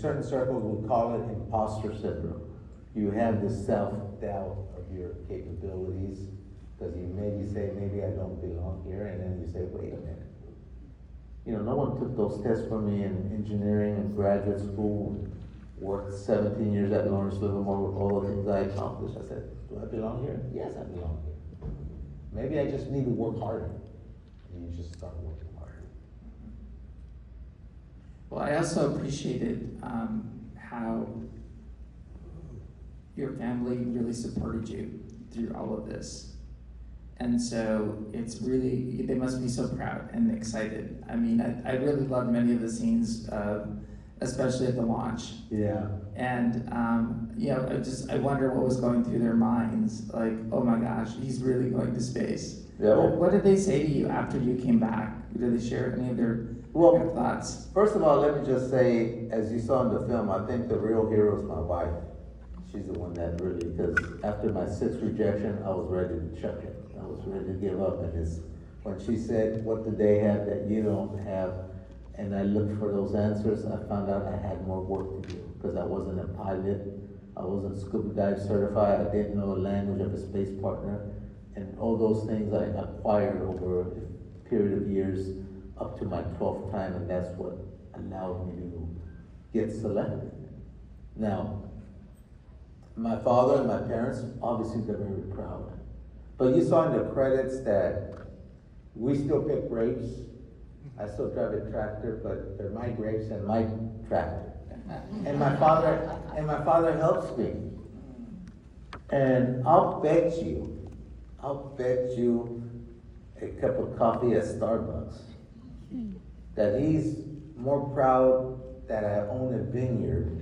certain circles would call it imposter syndrome. You have this self-doubt of your capabilities, because you maybe say, maybe I don't belong here, and then you say, wait a minute. You know, no one took those tests for me in engineering and graduate school, worked 17 years at Lawrence Livermore with all the things I accomplished. I said, do I belong here? Yes, I belong here. Maybe I just need to work harder. And you just start working harder. Well, I also appreciated how your family really supported you through all of this. And so it's really, they must be so proud and excited. I mean, I really loved many of the scenes, especially at the launch. Yeah. And, you know, I wonder what was going through their minds. Like, oh my gosh, he's really going to space. Yeah. What did they say to you after you came back? Did they share any of their thoughts? First of all, let me just say, as you saw in the film, I think the real hero is my wife. She's the one that really, because after my 6th rejection, I was ready to chuck it. I was ready to give up. And it's when she said, what did they have that you don't have? And I looked for those answers. I found out I had more work to do because I wasn't a pilot. I wasn't scuba dive certified. I didn't know the language of a space partner. And all those things I acquired over a period of years up to my 12th time, and that's what allowed me to get selected. Now, my father and my parents, obviously they're very proud. But you saw in the credits that we still pick grapes. I still drive a tractor, but they're my grapes and my tractor. And my father helps me. And I'll bet you a cup of coffee at Starbucks that he's more proud that I own a vineyard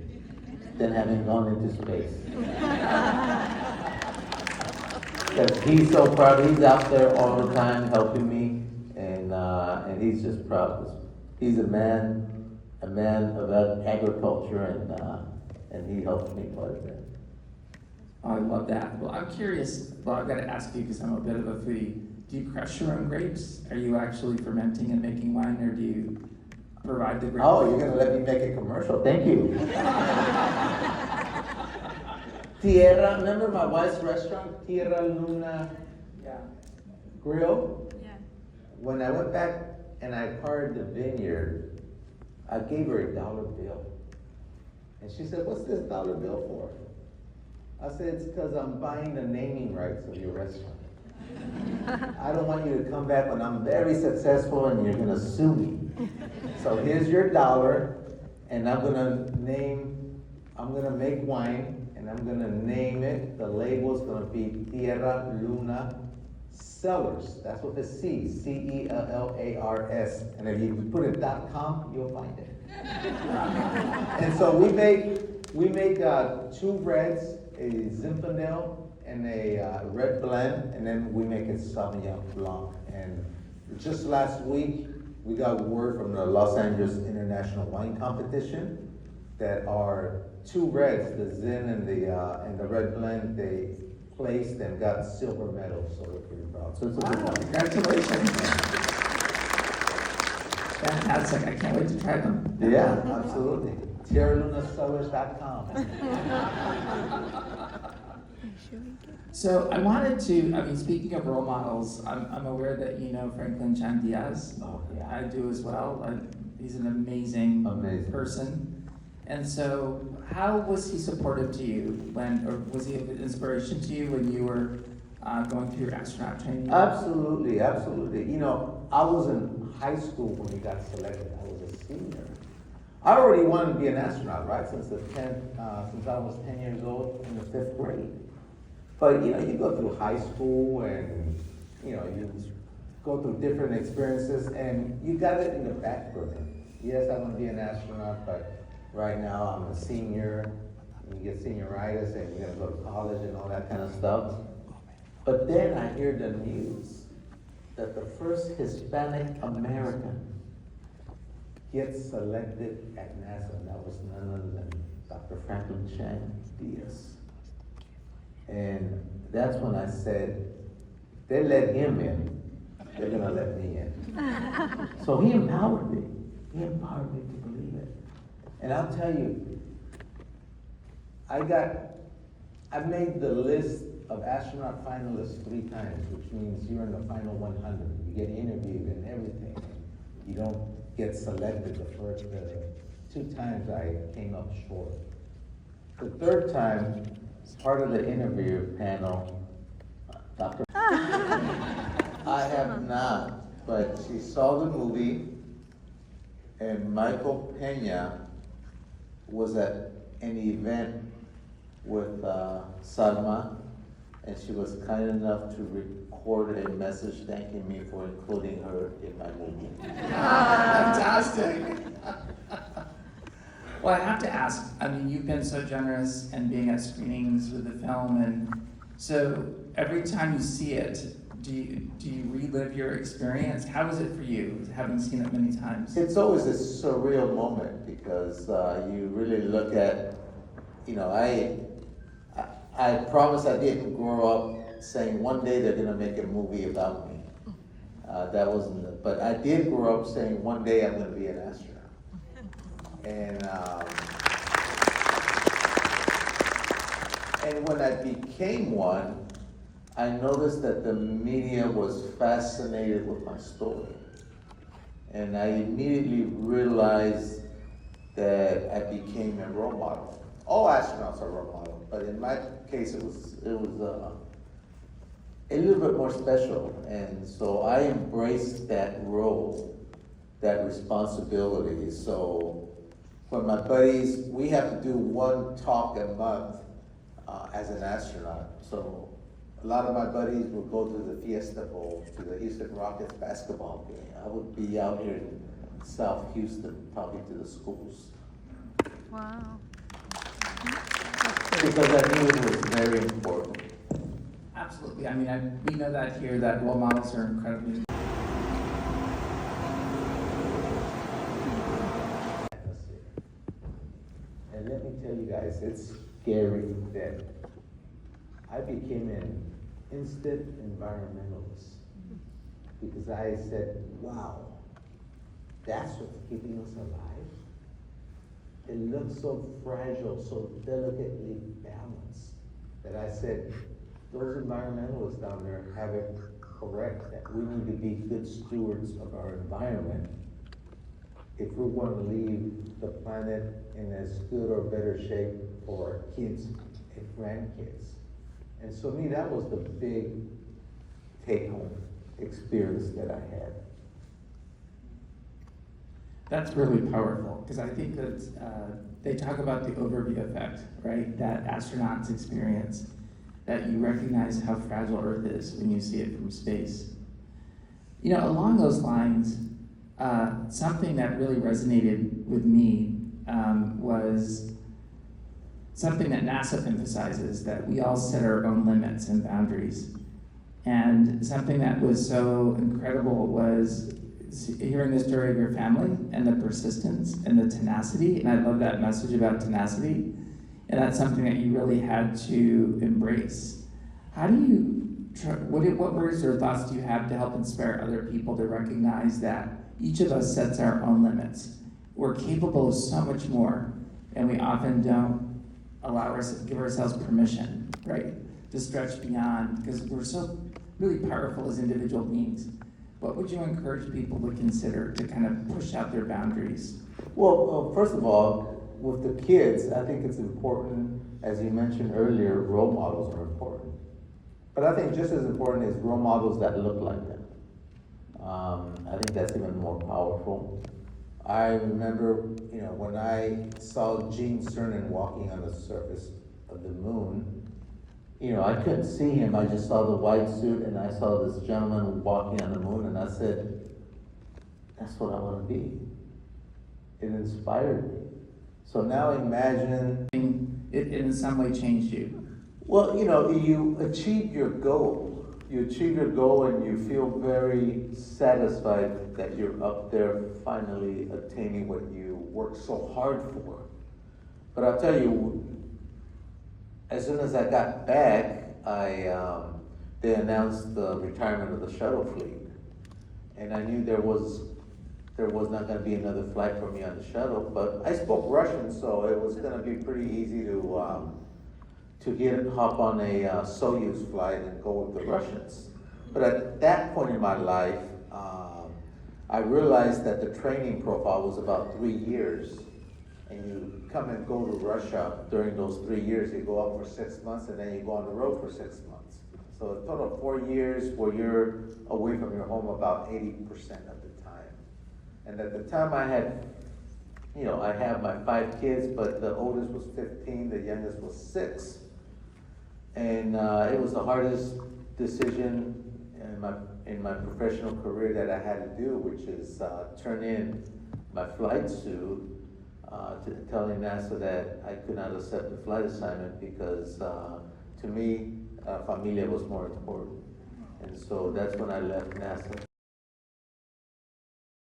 than having gone into space. Because he's so proud, he's out there all the time helping me, and he's just proud. He's a man of agriculture, and he helps me quite a bit. Oh, I love that. Well, I'm curious. Well, I've got to ask you because I'm a bit of a foodie. Do you crush your own grapes? Are you actually fermenting and making wine, or do you provide the grapes? Oh, you're going to let me make a commercial. Thank you. Tierra, remember my wife's restaurant, Tierra Luna Grill? Yeah. When I went back and I acquired the vineyard, I gave her $1 bill. And she said, what's this $1 bill for? I said, it's because I'm buying the naming rights of your restaurant. I don't want you to come back when I'm very successful and you're gonna sue me. So here's your $1, and I'm gonna make wine, and I'm gonna name it. The label's gonna be Tierra Luna Cellars. That's with a C, C-E-L-L-A-R-S. And if you put it .com, you'll find it. And so we make 2 reds, a Zinfandel, and a red blend, and then we make a Sauvignon Blanc. And just last week, we got word from the Los Angeles International Wine Competition that our 2 reds, the Zin and the red blend, they placed and got silver medals, so we're pretty proud. So it's a good one. Congratulations. Fantastic. I can't wait to try them. Yeah, absolutely. TierraLunaCellars.com. So I wanted to, speaking of role models, I'm aware that you know Franklin Chan Diaz. Oh, yeah. I do as well. He's an amazing person. And so how was he supportive to you or was he an inspiration to you when you were going through your astronaut training? Absolutely, absolutely. You know, I was in high school when he got selected. I was a senior. I already wanted to be an astronaut, right, since I was 10 years old in the 5th grade. But, you know, you go through high school and, you know, you go through different experiences and you got it in the back burner. Yes, I want to be an astronaut, but right now I'm a senior. You get senioritis and you're going to go to college and all that kind of stuff. But then I hear the news that the first Hispanic American gets selected at NASA, and that was none other than Dr. Franklin Chan Diaz. And that's when I said, they let him in, they're gonna let me in. So he empowered me to believe it. And I'll tell you, I made the list of astronaut finalists 3 times, which means you're in the final 100. You get interviewed and everything. You don't get selected the 2 times I came up short. The 3rd time, part of the interview panel, Dr. I have not, but she saw the movie, and Michael Pena was at an event with Salma, and she was kind enough to record a message thanking me for including her in my movie. Fantastic. Well, I have to ask, I mean, you've been so generous and being at screenings with the film, and so every time you see it, do you relive your experience? How is it for you, having seen it many times? It's always a surreal moment because you really look at, you know, I promise I didn't grow up saying one day they're gonna make a movie about me. That wasn't it. But I did grow up saying one day I'm gonna be an astronaut. And when I became one, I noticed that the media was fascinated with my story. And I immediately realized that I became a role model. All astronauts are role models, but in my case, it was a little bit more special. And so I embraced that role, that responsibility. So when my buddies, we have to do 1 talk a month as an astronaut. So a lot of my buddies would go to the Fiesta Bowl, to the Houston Rockets basketball game. I would be out here in South Houston talking to the schools. Wow. Because I knew it was very important. Absolutely. I mean, we know that here, that role models are incredibly. And let me tell you guys, it's scary that I became an instant environmentalist because I said, wow, that's what's keeping us alive. It looks so fragile, so delicately balanced, that I said, those environmentalists down there have it correct, that we need to be good stewards of our environment if we want to leave the planet in as good or better shape for our kids and grandkids. And so me, that was the big take-home experience that I had. That's really powerful, because I think that they talk about the overview effect, right? That astronauts experience, that you recognize how fragile Earth is when you see it from space. You know, along those lines, something that really resonated with me was something that NASA emphasizes, that we all set our own limits and boundaries. And something that was so incredible was hearing the story of your family and the persistence and the tenacity, and I love that message about tenacity, and that's something that you really had to embrace. How do you, what words or thoughts do you have to help inspire other people to recognize that each of us sets our own limits? We're capable of so much more, and we often don't give ourselves permission, right, to stretch beyond, because we're so really powerful as individual beings. What would you encourage people to consider to kind of push out their boundaries? Well, first of all, with the kids, I think it's important, as you mentioned earlier, role models are important. But I think just as important is role models that look like them. I think that's even more powerful. I remember, you know, when I saw Gene Cernan walking on the surface of the moon, you know, I couldn't see him. I just saw the white suit, and I saw this gentleman walking on the moon, and I said, that's what I want to be. It inspired me. So now imagine... It in some way changed you. Well, you know, you achieve your goal. You achieve your goal, and you feel very satisfied that you're up there finally attaining what you worked so hard for. But I'll tell you, as soon as I got back, they announced the retirement of the shuttle fleet. And I knew there was there was not gonna be another flight for me on the shuttle, but I spoke Russian, so it was gonna be pretty easy to hop on a Soyuz flight and go with the Russians. But at that point in my life, I realized that the training profile was about 3 years. And you come and go to Russia during those 3 years. You go up for 6 months and then you go on the road for 6 months. So a total of 4 years where you're away from your home about 80% of the time. And at the time I had, I have my 5 kids, but the oldest was 15, the youngest was 6. And it was the hardest decision in my professional career that I had to do, which is turn in my flight suit, telling NASA that I could not accept the flight assignment because to me, familia was more important. And so that's when I left NASA.